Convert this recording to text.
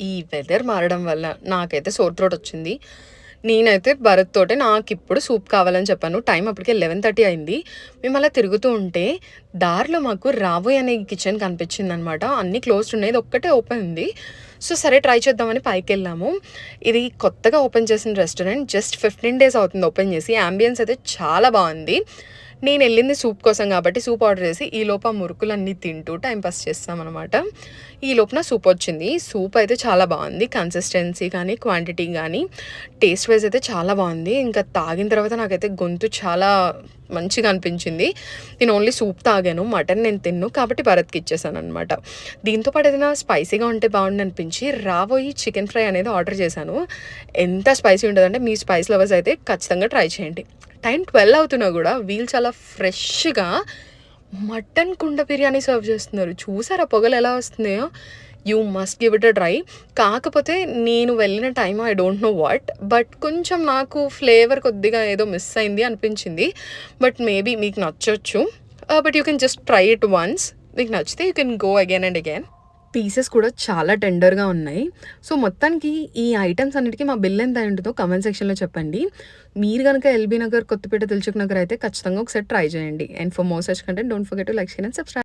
ఈ వెదర్ మారడం వల్ల నాకైతే సోర్ త్రోట్ వచ్చింది. నేనైతే భరత్ తోటే నాకిప్పుడు సూప్ కావాలని చెప్పాను. టైం అప్పటికే 11:30 అయింది. మేము అలా తిరుగుతూ ఉంటే దారిలో మాకు రాబోయ్ అనే కిచెన్ కనిపించిందనమాట. అన్నీ క్లోజ్డ్ ఉన్నాయి. ఇది ఒక్కటే ఓపెన్ ఉంది. సో, సరే ట్రై చేద్దామని పైకెళ్ళాము. ఇది కొత్తగా ఓపెన్ చేసిన రెస్టారెంట్. జస్ట్ 15 డేస్ అవుతుంది ఓపెన్ చేసి. యాంబియన్స్ అయితే చాలా బాగుంది. నేనెళ్ళింది సూప్ కోసం కాబట్టి సూప్ ఆర్డర్ చేసి ఈలోపు ఆ మురుకులన్నీ తింటూ టైం పాస్ చేస్తామనమాట. ఈ లోపున సూప్ వచ్చింది. సూప్ అయితే చాలా బాగుంది. కన్సిస్టెన్సీ కానీ, క్వాంటిటీ కానీ, టేస్ట్ వైజ్ అయితే చాలా బాగుంది. ఇంకా తాగిన తర్వాత నాకైతే గొంతు చాలా మంచిగా అనిపించింది. నేను ఓన్లీ సూప్ తాగాను. మటన్ నేను తిన్ను కాబట్టి భరత్‌కి ఇచ్చేసాననమాట. దీంతో పాటు ఏదైనా స్పైసీగా ఉంటే బాగుండు అనిపించి రాబోయి చికెన్ ఫ్రై అనేది ఆర్డర్ చేశాను. ఎంత స్పైసీ ఉంటదంటే మీ స్పైస్ లవర్స్ అయితే ఖచ్చితంగా ట్రై చేయండి. టైం 12 అవుతున్నా కూడా వీళ్ళు చాలా ఫ్రెష్‌గా మటన్ కుండ బిర్యానీ సర్వ్ చేస్తున్నారు. చూసారా పొగలు ఎలా వస్తున్నాయో? You must give it a try. కాకపోతే నేను వెళ్ళిన time I don't know what. But కొంచెం నాకు ఫ్లేవర్ కొద్దిగా ఏదో మిస్ అయింది అనిపించింది. బట్ మేబీ మీకు నచ్చొచ్చు. But you can just try it once. మీకు నచ్చితే you can go again and again. Pieces కూడా చాలా టెండర్‌గా ఉన్నాయి. సో, మొత్తానికి ఈ ఐటెమ్స్ అన్నిటికి మా బిల్ ఎంత అయ్యుంటదో కామెంట్ సెక్షన్‌లో చెప్పండి. మీరు గనక ఎల్బీ నగర్, కొత్తపేట, దిల్సుఖ్ నగర్ అయితే ఖచ్చితంగా ఒకసారి ట్రై చేయండి. And for more such content don't forget to like, share and subscribe.